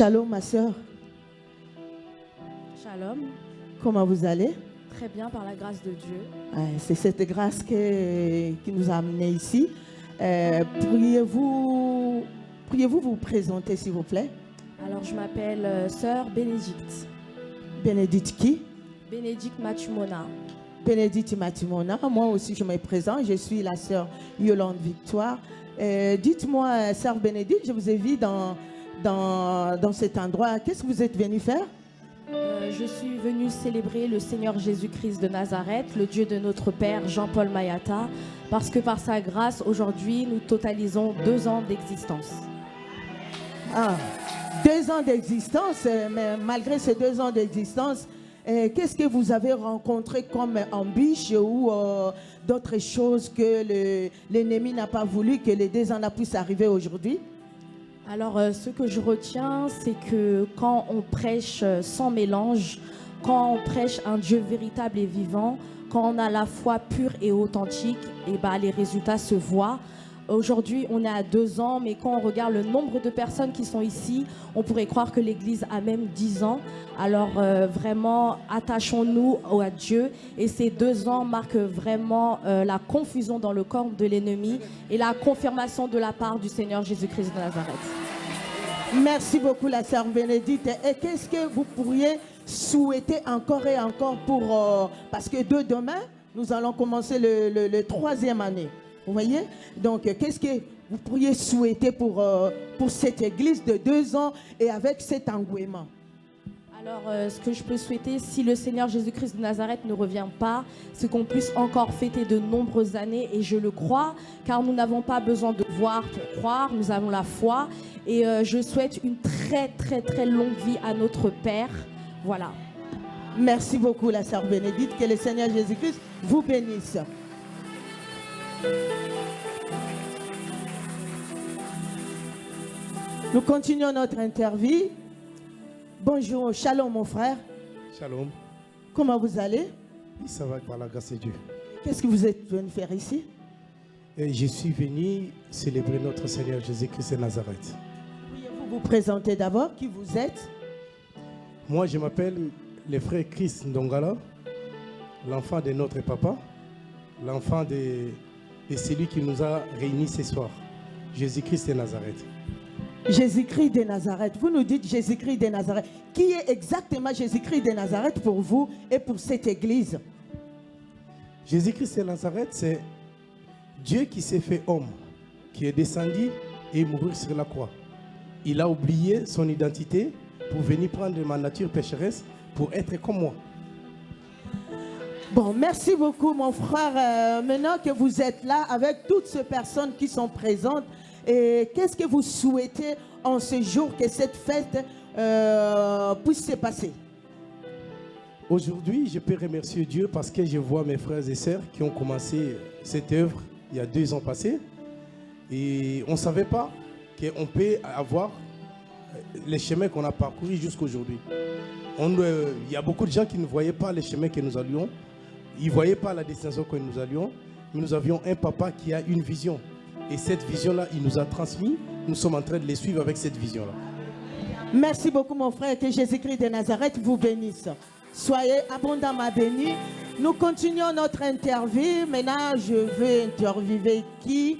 Shalom, ma sœur. Shalom. Comment vous allez? Très bien, par la grâce de Dieu. C'est cette grâce qui nous a amenés ici. Pourriez-vous vous présenter, s'il vous plaît? Alors, je m'appelle Sœur Bénédicte. Bénédicte qui? Bénédicte Matumona. Bénédicte Matumona. Moi aussi, je me présente. Je suis la sœur Yolande Victoire. Dites-moi, sœur Bénédicte, je vous ai vu dans cet endroit. Qu'est-ce que vous êtes venu faire? Je suis venue célébrer le Seigneur Jésus-Christ de Nazareth, le Dieu de notre Père Jean-Paul Mayata, parce que par sa grâce, aujourd'hui, nous totalisons 2 ans d'existence. 2 ans d'existence, mais malgré ces 2 ans d'existence, qu'est-ce que vous avez rencontré comme embûche ou d'autres choses que l'ennemi n'a pas voulu que les 2 ans puissent arriver aujourd'hui? Alors, ce que je retiens, c'est que quand on prêche sans mélange, quand on prêche un Dieu véritable et vivant, quand on a la foi pure et authentique, et les résultats se voient. Aujourd'hui, on est à 2 ans, mais quand on regarde le nombre de personnes qui sont ici, on pourrait croire que l'Église a même 10 ans. Alors vraiment, attachons-nous à Dieu. Et ces 2 ans marquent vraiment la confusion dans le corps de l'ennemi et la confirmation de la part du Seigneur Jésus-Christ de Nazareth. Merci beaucoup, la sœur Bénédicte. Et qu'est-ce que vous pourriez souhaiter encore et encore pour... parce que demain, nous allons commencer le 3e année. Vous voyez? Donc, qu'est-ce que vous pourriez souhaiter pour cette église de 2 ans et avec cet engouement? Alors, ce que je peux souhaiter, si le Seigneur Jésus-Christ de Nazareth ne revient pas, c'est qu'on puisse encore fêter de nombreuses années. Et je le crois, car nous n'avons pas besoin de voir pour croire, nous avons la foi. Et je souhaite une très, très, très longue vie à notre Père. Voilà. Merci beaucoup, la sœur Bénédicte. Que le Seigneur Jésus-Christ vous bénisse. Nous continuons notre interview. Bonjour, shalom mon frère. Shalom. Comment vous allez? Ça va par la grâce de Dieu. Qu'est-ce que vous êtes venu faire ici? Et je suis venu célébrer notre Seigneur Jésus-Christ de Nazareth. Pourriez-vous vous présenter d'abord qui vous êtes? Moi, je m'appelle le frère Chris Ndongala, l'enfant de notre papa, l'enfant de celui qui nous a réunis ce soir, Jésus-Christ de Nazareth. Jésus-Christ de Nazareth. Vous nous dites Jésus-Christ de Nazareth. Qui est exactement Jésus-Christ de Nazareth pour vous et pour cette église? Jésus-Christ de Nazareth, c'est Dieu qui s'est fait homme, qui est descendu et mouru sur la croix. Il a oublié son identité pour venir prendre ma nature pécheresse pour être comme moi. Bon, merci beaucoup mon frère. Maintenant que vous êtes là avec toutes ces personnes qui sont présentes, et qu'est-ce que vous souhaitez en ce jour que cette fête puisse se passer? Aujourd'hui, je peux remercier Dieu parce que je vois mes frères et sœurs qui ont commencé cette œuvre il y a 2 ans passés. Et on ne savait pas qu'on peut avoir les chemins qu'on a parcourus jusqu'aujourd'hui. Il y a beaucoup de gens qui ne voyaient pas les chemins que nous allions. Ils ne voyaient pas la destination que nous allions. Mais nous avions un papa qui a une vision. Et cette vision-là, il nous a transmis. Nous sommes en train de les suivre avec cette vision-là. Merci beaucoup mon frère. Que Jésus-Christ de Nazareth vous bénisse. Soyez abondamment bénis. Nous continuons notre interview. Maintenant, je veux interviewer qui?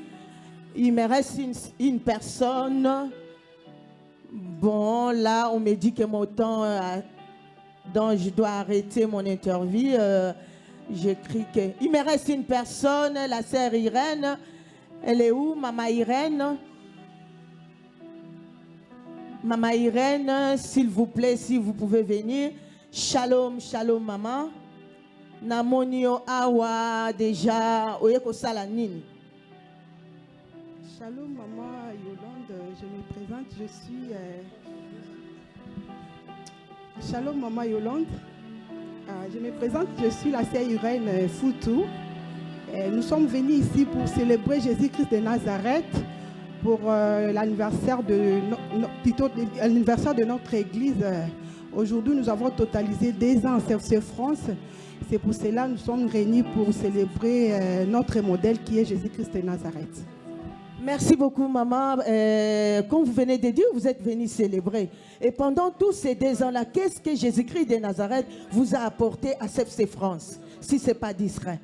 Il me reste une personne. Bon, là, on me dit que mon temps... donc, je dois arrêter mon interview. J'écris que... Il me reste une personne, la sœur Irène. Elle est où, Maman Irène? Maman Irène, s'il vous plaît, si vous pouvez venir. Shalom, shalom, maman. Namonio awa déjà oyeko salanini. Shalom, maman Yolande. Je me présente. Je suis. Shalom, maman Yolande. Je me présente. Je suis la sœur Irène Foutou. Nous sommes venus ici pour célébrer Jésus-Christ de Nazareth pour l'anniversaire de notre église. Aujourd'hui, nous avons totalisé 2 ans en France. C'est pour cela que nous sommes réunis pour célébrer notre modèle qui est Jésus-Christ de Nazareth. Merci beaucoup, maman. Comme vous venez de dire, vous êtes venu célébrer. Et pendant tous ces 2 ans-là, qu'est-ce que Jésus-Christ de Nazareth vous a apporté à CFC France, si ce n'est pas discret?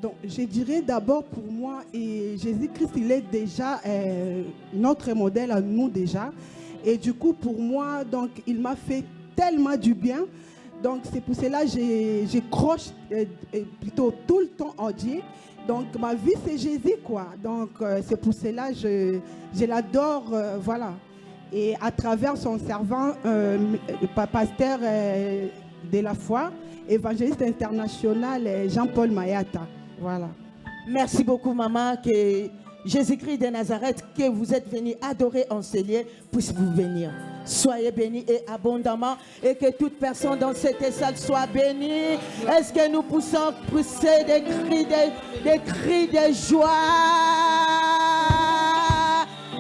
Donc, je dirais d'abord pour moi, et Jésus-Christ, il est déjà notre modèle à nous déjà. Et du coup, pour moi, donc, il m'a fait tellement du bien. Donc, c'est pour cela que je croche plutôt tout le temps en Dieu. Donc, ma vie, c'est Jésus, quoi. Donc, c'est pour cela que je l'adore, voilà. Et à travers son servant, pasteur de la foi, évangéliste international, Jean-Paul Mayata. Voilà. Merci beaucoup, maman, que Jésus-Christ de Nazareth, que vous êtes venu adorer en ces lieux, puisse vous bénir. Soyez bénis et abondamment, et que toute personne dans cette salle soit bénie. Est-ce que nous poussons pousser des cris de joie,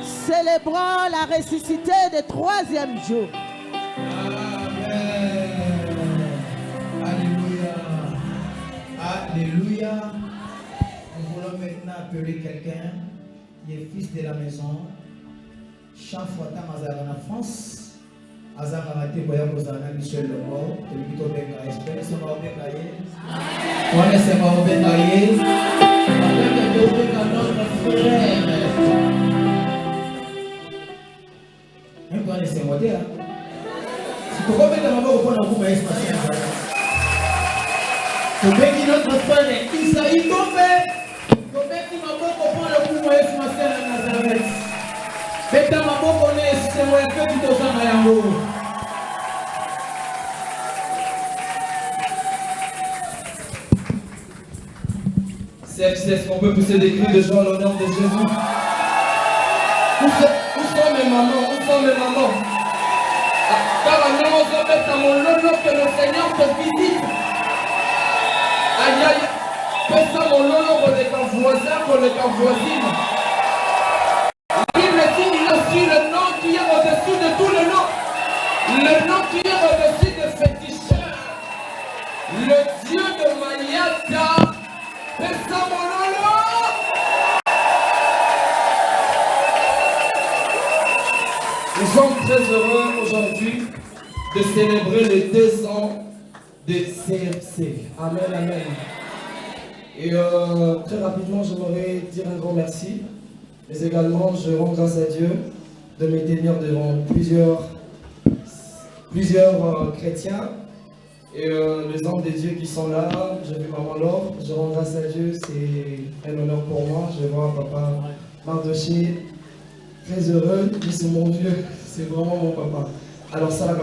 célébrant la ressuscité du 3e jour? Amen. Alléluia. Alléluia. Nous voulons maintenant appeler quelqu'un qui est fils de la maison. Chaque fois que nous avons en France, nous avons été Michel Lemo, celui qui est au espère, c'est moi au Bengaïe. C'est moi au Bengaïe. Notre frère. Même quand on est modé, si tu peux mettre ma main au point de vous, tu peux dire notre frère Isaïe Gombe. Qui m'a beaucoup pour le coup, je suis à Nazareth. C'est un mot qu'on est, c'est moi que tu te sens à Yango. C'est ce qu'on peut pousser des cris de joie à l'honneur de Jésus. Où sont mes mamans? Où sont mes mamans? Car nous allons mettre à mon honneur que le Seigneur te visite. Aïe aïe. Fais ça mon nom pour les voisins, pour les voisines. La Bible dit qu'il a su le nom qui est au-dessus de tout le nom. Le nom qui est au-dessus de féticheurs. Le Dieu de Mayata. Fais ça mon nom. Nous sommes très heureux aujourd'hui de célébrer les 2 ans de CFC. Amen, amen. Et très rapidement, j'aimerais dire un grand merci. Mais également, je rends grâce à Dieu de me tenir devant plusieurs chrétiens. Et les hommes de Dieu qui sont là, j'ai vu Maman Laure, je rends grâce à Dieu, c'est un honneur pour moi. Je vois Papa Mardoché, très heureux, lui c'est mon Dieu, c'est vraiment mon papa. Alors, salam.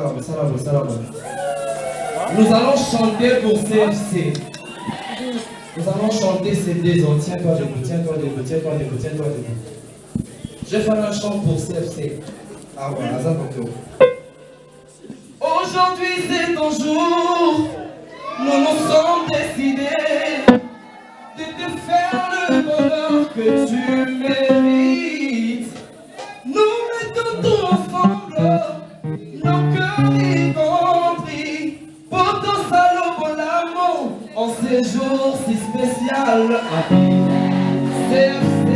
Nous allons chanter pour CFC. Nous allons chanter ces 2 ans. Tiens-toi debout. Je vais faire un chant pour CFC. Ah voilà, ça pour tout. Aujourd'hui c'est ton jour. Nous nous sommes décidés de te faire le bonheur que tu mérites. Nous mettons tout ensemble, nos cœurs y compris, pour ton salaud pour l'amour. En ces jours si spécial, CFC,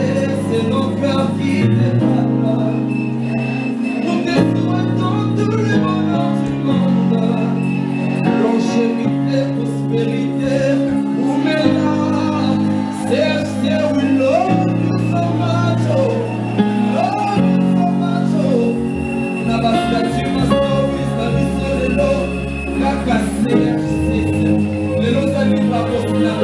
c'est nos cœurs qui t'épargnent. Nous te souhaitons tout le bonheur du monde, longévité, prospérité, ou maintenant, CFC, we love you so much, love you so much. Nabasatu, ma stories, la vie sur l'eau, Kaka CFC. Los amis va continuar.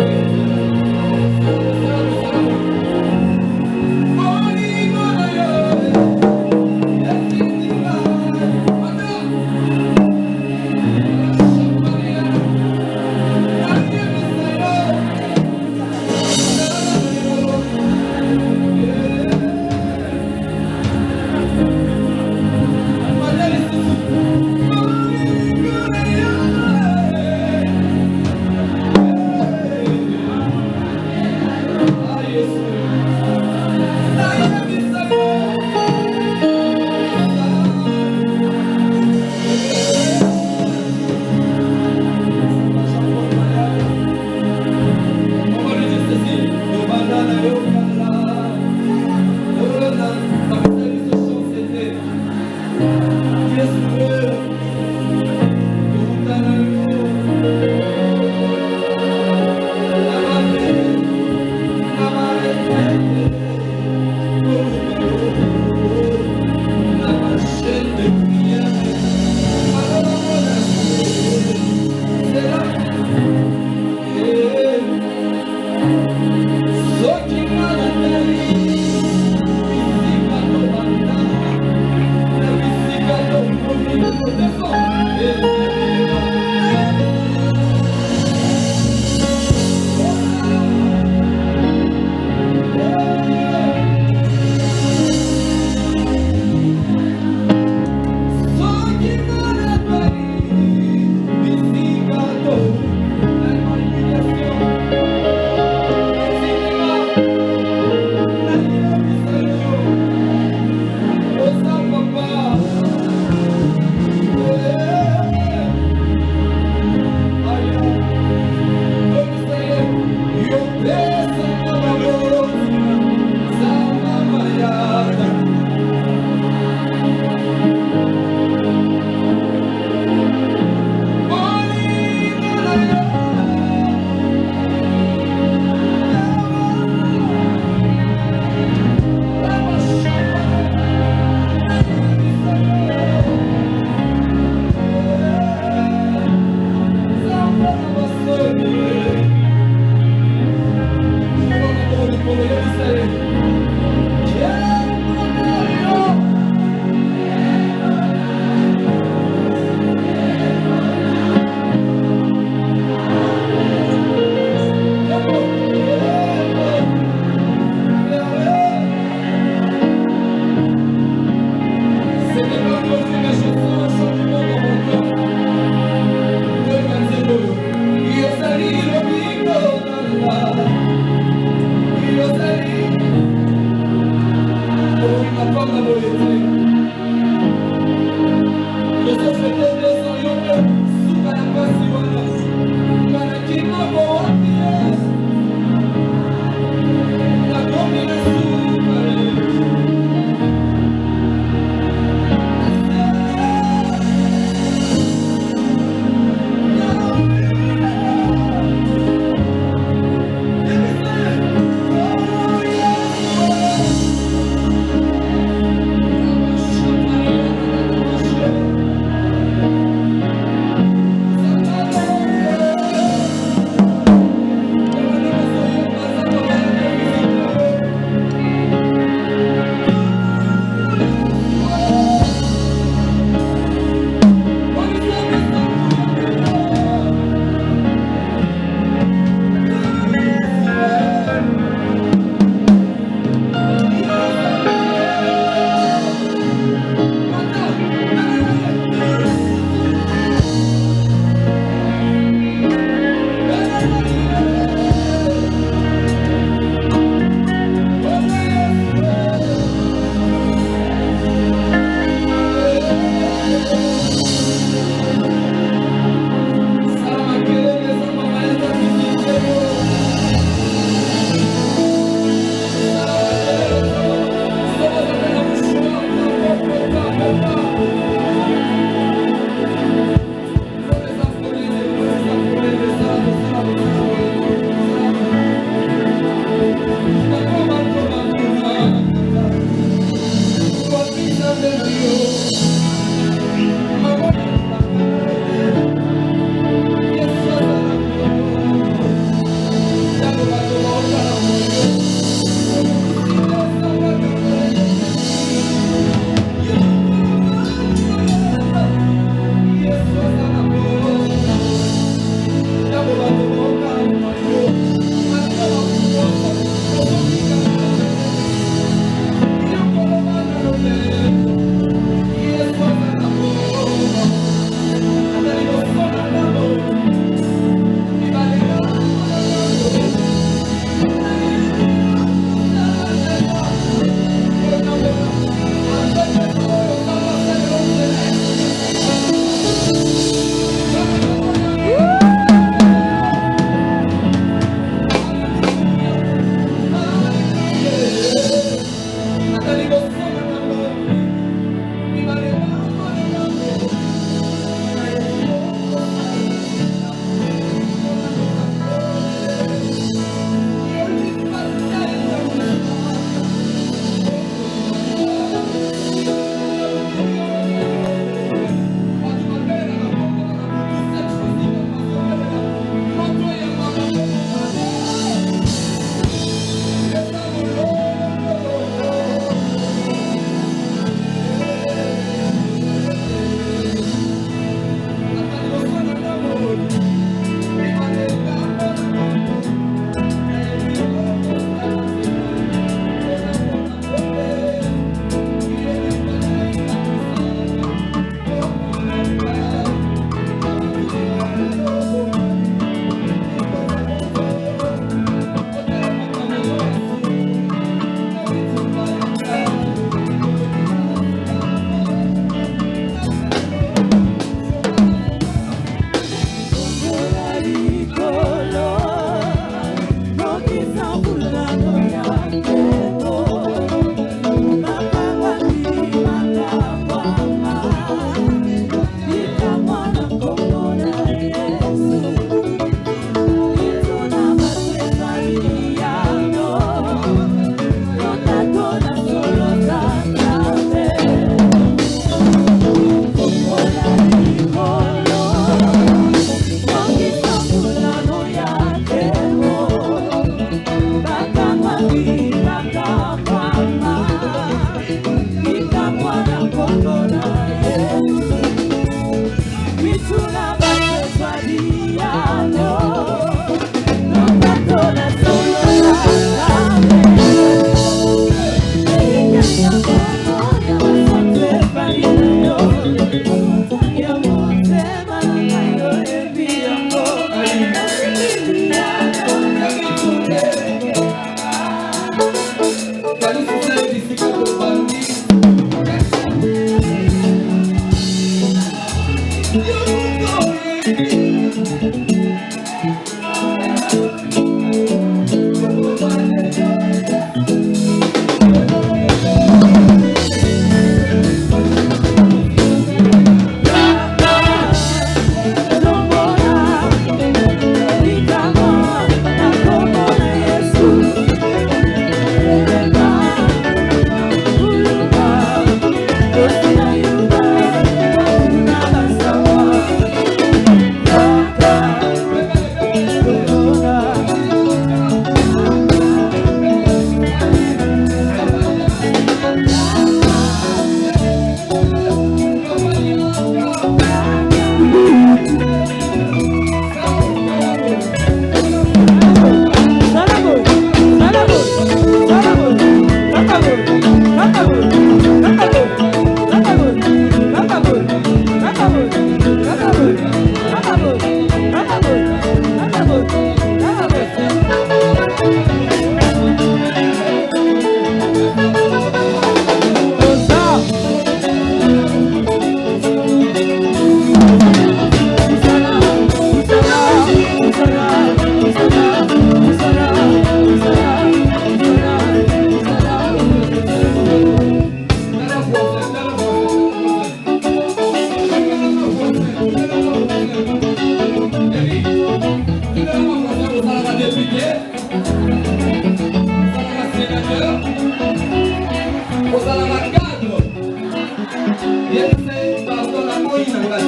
apesa pardon na moi na ngai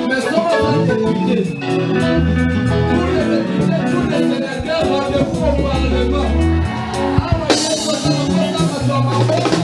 mais soko za député tous les sénateurs rendez-vous au parlement awa yeso za mapesa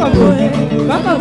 bato ya maboko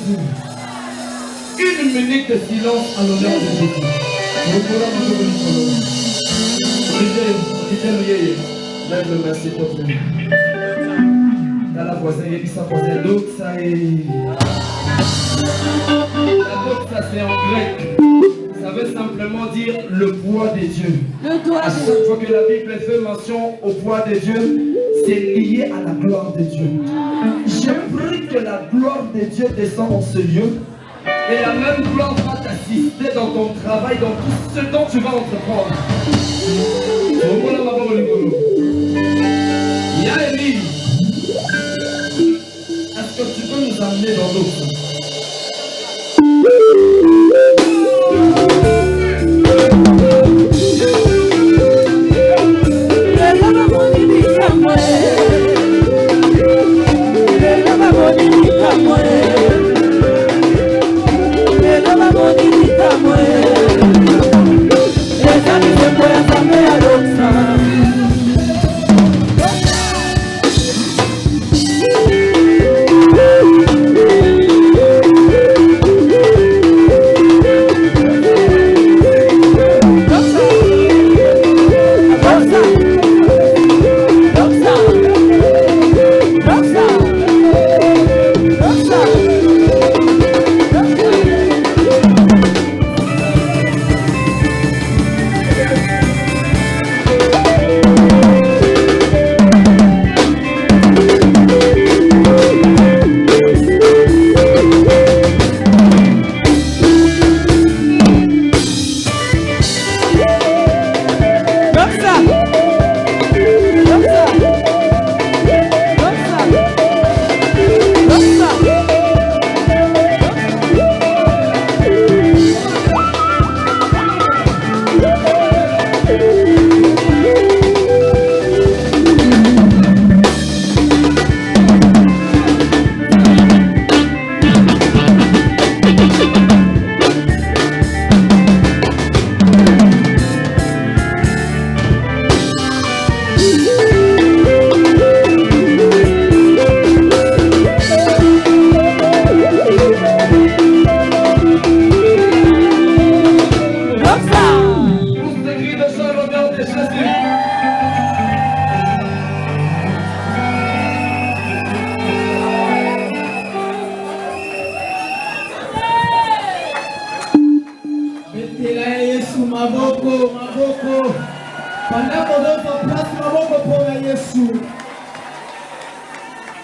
Jésus. Une minute de silence à l'honneur de Jésus. Lève le main, s'il te plaît. Dans la voisine, il y a sa voisine. Donc, ça est. La doxa, c'est en grec. Ça veut simplement dire le poids des dieux. À chaque fois que la Bible fait mention au poids des dieux, c'est lié à la gloire de Dieu. Je prie que la gloire de Dieu descende en ce lieu. Et la même gloire va t'assister dans ton travail, dans tout ce dont tu vas entreprendre. Yaeli, est-ce que tu peux nous amener dans d'autres?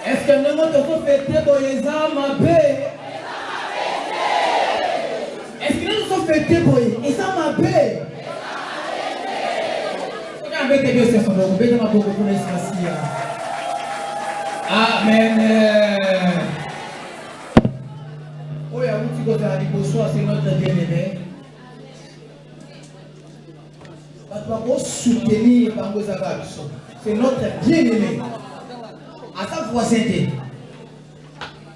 Est-ce que nous devons fêter Boyeza Mabé? Est-ce que nous devons fêter Boyeza Mabé? Amen. C'est notre bien-aimé. C'est notre bien-aimé. À sa voisinneté.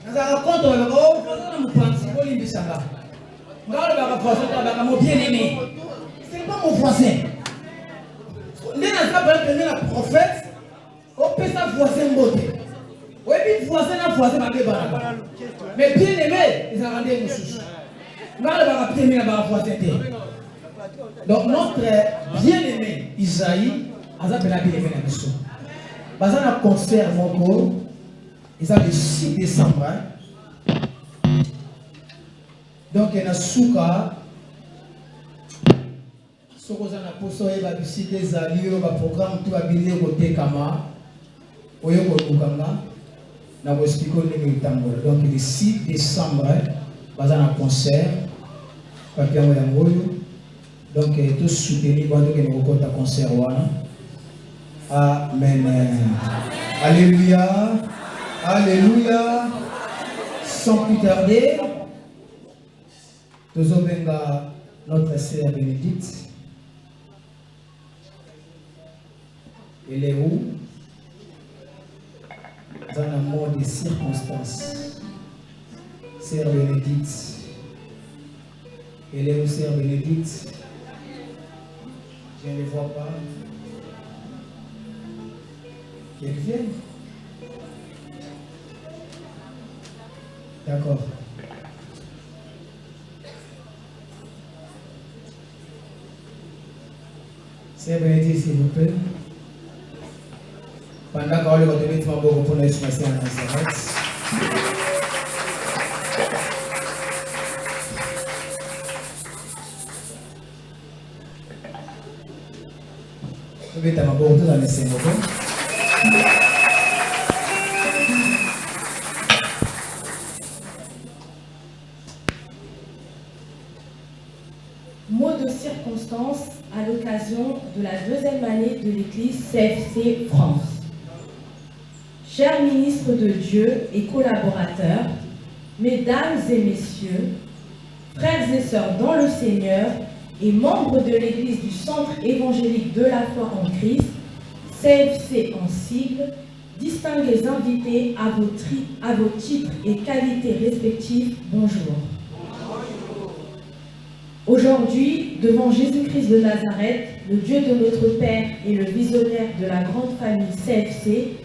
Nous avons compte mon bien-aimé. Ce n'est pas mon voisin. Nous avons la prophète. On peut sa voisin beauté. Oui, voisin, mais bien-aimé, ils ont rendu une souche. Nous avons la voisinneté. Donc notre bien-aimé Isaïe a appelé la bien-aimé la mission. Dans un concert Moko, ils ont le 6 décembre. Donc il y a un souka. Ce qu'on a posé, il va visiter les alliés, il va programme tout va venir côté Kama, Oyoko Kukanga, na Westiko Nemi-Tambola. Donc le 6 décembre, il y a un concert, Papia Moyangoyo. Donc tout soutenir quand nous avons un concert. Amen. Alléluia. Alléluia. Sans plus tarder, nous avons notre sœur Bénédicte. Elle est où? Dans un mode de circonstances. Sœur Bénédicte. Elle est où, sœur Bénédicte? Je ne les vois pas. Qu'elle vienne. D'accord. C'est Bénédicte, s'il vous plaît. Pendant qu'on le continue, tu vas beaucoup pour nous exprimer en Nazareth. Vous êtes à ma bonne dans les scènes. Mot de circonstance à l'occasion de la deuxième année de l'Église CFC France. Chers ministres de Dieu et collaborateurs, mesdames et messieurs, frères et sœurs dans le Seigneur et membres de l'Église du Centre évangélique de la foi en Christ, CFC en sigle, distingués invités à vos titres et qualités respectifs, bonjour. Aujourd'hui, devant Jésus-Christ de Nazareth, le Dieu de notre Père et le visionnaire de la grande famille CFC,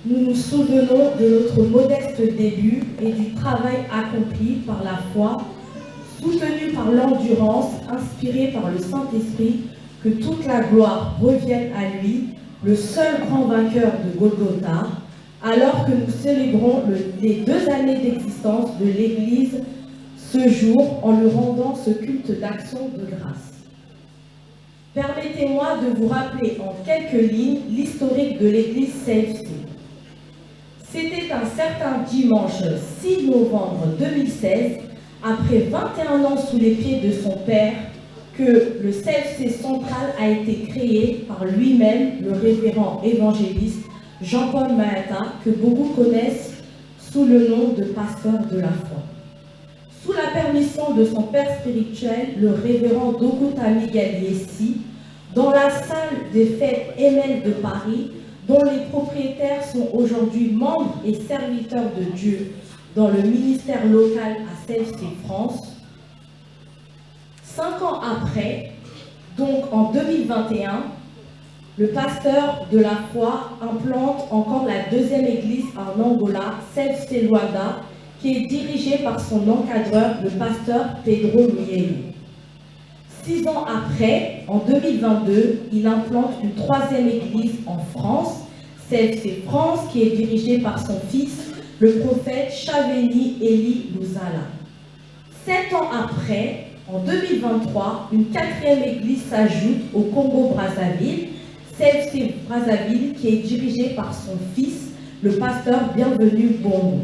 nous nous souvenons de notre modeste début et du travail accompli par la foi, soutenu par l'endurance, inspiré par le Saint-Esprit, que toute la gloire revienne à lui, le seul grand vainqueur de Golgotha, alors que nous célébrons les 2 années d'existence de l'Église ce jour en lui rendant ce culte d'action de grâce. Permettez-moi de vous rappeler en quelques lignes l'historique de l'Église CFC. C'était un certain dimanche 6 novembre 2016, après 21 ans sous les pieds de son père, que le CFC central a été créé par lui-même, le révérend évangéliste Jean-Paul Maata, que beaucoup connaissent sous le nom de pasteur de la foi. Sous la permission de son père spirituel, le révérend Dokuta Miguel Yessi, dans la salle des fêtes Emel de Paris, dont les propriétaires sont aujourd'hui membres et serviteurs de Dieu dans le ministère local à CFC France. 5 ans après, donc en 2021, le pasteur de la foi implante encore la 2e église en Angola, CFC Luanda, qui est dirigée par son encadreur, le pasteur Pedro Mielo. 6 ans après, en 2022, il implante une 3e église en France, CFC France, qui est dirigée par son fils, le prophète Chaveni Eli Luzala. 7 ans après, en 2023, une 4e église s'ajoute au Congo-Brazzaville, CFC Brazzaville, qui est dirigée par son fils, le pasteur Bienvenu Bongo.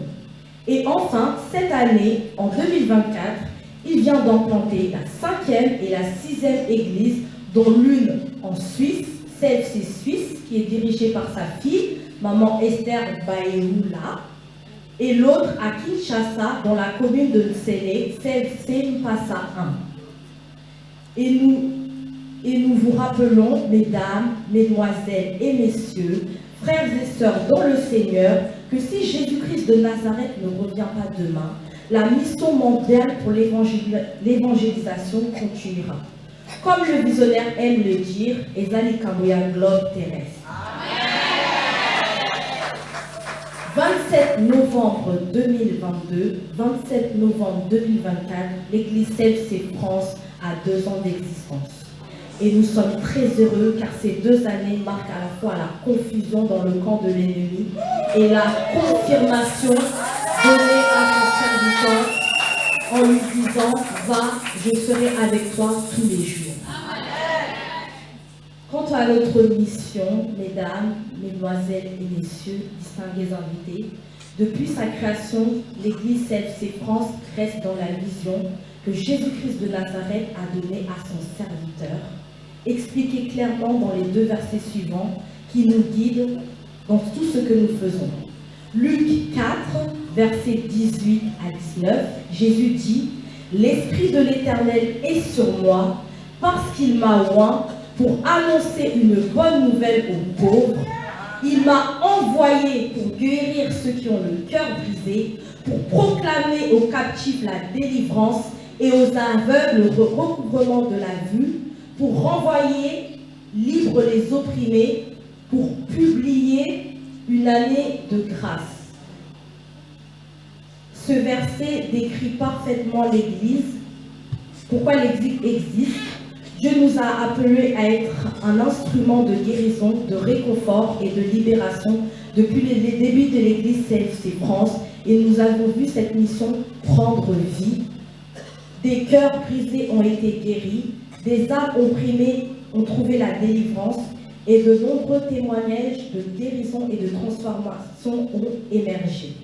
Et enfin, cette année, en 2024, il vient d'implanter la 5e et la 6e église, dont l'une en Suisse, CFC Suisse, qui est dirigée par sa fille, maman Esther Baeoula, et l'autre à Kinshasa, dans la commune de Nsele, CFC Mpassa 1. Et nous vous rappelons, mesdames, mesdemoiselles et messieurs, frères et sœurs dans le Seigneur, que si Jésus-Christ de Nazareth ne revient pas demain, la mission mondiale pour l'évangélisation continuera. Comme le visionnaire aime le dire, Ezali Kamboya globe terrestre. 27 novembre 2022, 27 novembre 2024, l'Église CFC France a 2 ans d'existence. Et nous sommes très heureux car ces 2 années marquent à la fois la confusion dans le camp de l'ennemi et la confirmation donnée à son serviteur en lui disant « Va, je serai avec toi tous les jours ». Quant à notre mission, mesdames, mesdemoiselles et messieurs, distingués invités, depuis sa création, l'Église CFC France reste dans la vision que Jésus-Christ de Nazareth a donnée à son serviteur, expliquée clairement dans les 2 versets suivants qui nous guident dans tout ce que nous faisons. Luc 4, versets 18 à 19, Jésus dit « L'Esprit de l'Éternel est sur moi, parce qu'il m'a oint pour annoncer une bonne nouvelle aux pauvres. Il m'a envoyé pour guérir ceux qui ont le cœur brisé, pour proclamer aux captifs la délivrance et aux aveugles le recouvrement de la vue, pour renvoyer libres les opprimés, pour publier une année de grâce. » Ce verset décrit parfaitement l'Église, pourquoi l'Église existe, Dieu nous a appelés à être un instrument de guérison, de réconfort et de libération depuis les débuts de l'église CFC France, et nous avons vu cette mission prendre vie. Des cœurs brisés ont été guéris, des âmes opprimées ont trouvé la délivrance, et de nombreux témoignages de guérison et de transformation ont émergé.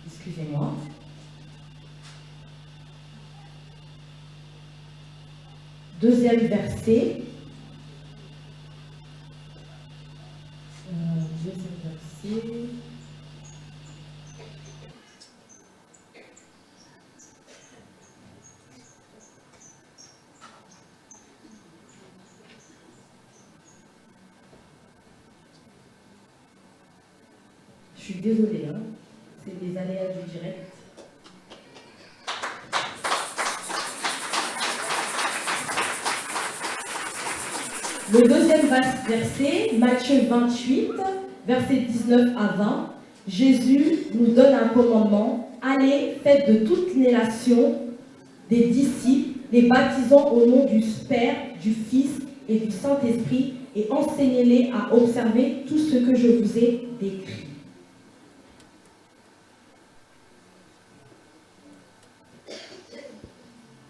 Excusez-moi. Deuxième verset. Deuxième verset. Je suis désolée, hein. C'est des aléas du direct. Le deuxième verset, Matthieu 28, versets 19 à 20, Jésus nous donne un commandement. Allez, faites de toutes les nations des disciples, les baptisant au nom du Père, du Fils et du Saint-Esprit, et enseignez-les à observer tout ce que je vous ai décrit.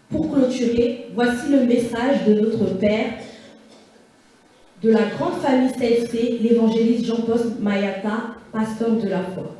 Pour clôturer, voici le message de notre Père, de la grande famille CFC, l'évangéliste Jean-Paul Mayata, pasteur de la foi.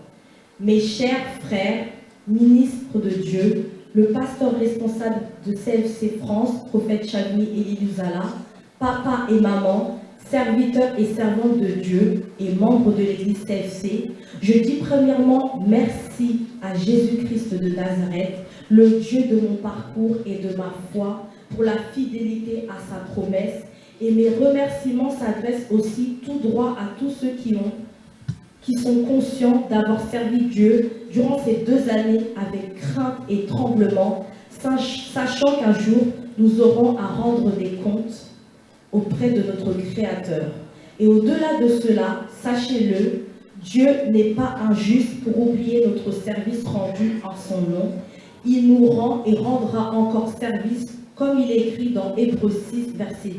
Mes chers frères, ministres de Dieu, le pasteur responsable de CFC France, prophète Chavni Eliluzala, papa et maman, serviteurs et servantes de Dieu et membres de l'église CFC, je dis premièrement merci à Jésus-Christ de Nazareth, le Dieu de mon parcours et de ma foi, pour la fidélité à sa promesse. Et mes remerciements s'adressent aussi tout droit à tous ceux qui sont conscients d'avoir servi Dieu durant ces 2 années avec crainte et tremblement, sachant qu'un jour, nous aurons à rendre des comptes auprès de notre Créateur. Et au-delà de cela, sachez-le, Dieu n'est pas injuste pour oublier notre service rendu en son nom. Il nous rend et rendra encore service, comme il est écrit dans Hébreux 6, verset 10.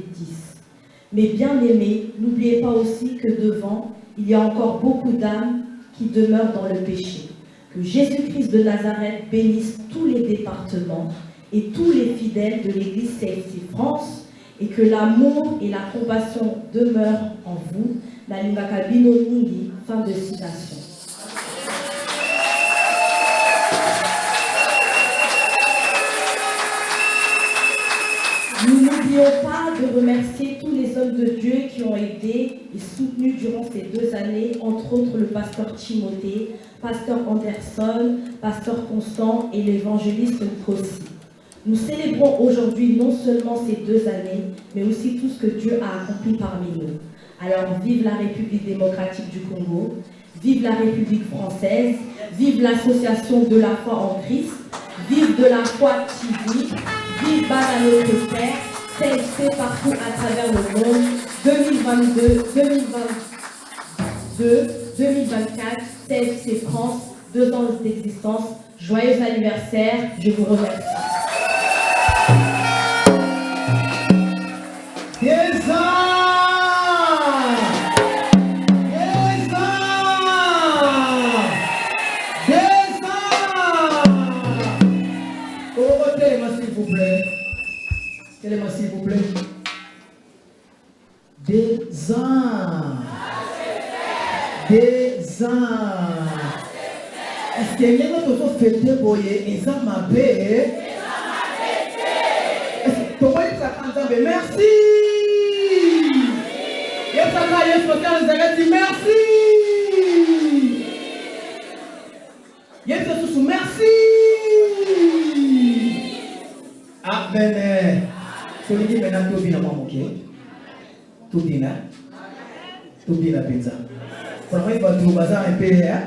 Mais bien aimés, n'oubliez pas aussi que devant, il y a encore beaucoup d'âmes qui demeurent dans le péché. Que Jésus-Christ de Nazareth bénisse tous les départements et tous les fidèles de l'église CFC France, et que l'amour et la compassion demeurent en vous. Nalingaka bino mingi, fin de citation. Nous n'oublions pas de remercier tous les hommes de Dieu qui ont aidé et soutenu durant ces 2 années, entre autres le pasteur Timothée, pasteur Anderson, pasteur Constant et l'évangéliste Kossi. Nous célébrons aujourd'hui non seulement ces 2 années, mais aussi tout ce que Dieu a accompli parmi nous. Alors vive la République démocratique du Congo, vive la République française, vive l'association de la foi en Christ, vive de la foi TV, vive Bana notre Père, CFC partout à travers le monde, 2022, 2022, 2024, CFC France, 2 ans d'existence. Joyeux anniversaire, je vous remercie. Téléma s'il vous plaît. 2 ans. 2 ans. Est-ce que les gens ont fait des boyers et ça m'a payé? Comment ils s'attendent? Merci. Merci. Merci. Amen. Celui qui maintenant tout bien maman, ok? Tout bien, tout bien la pizza. Pour moi, il va tout bazar un peu, hein?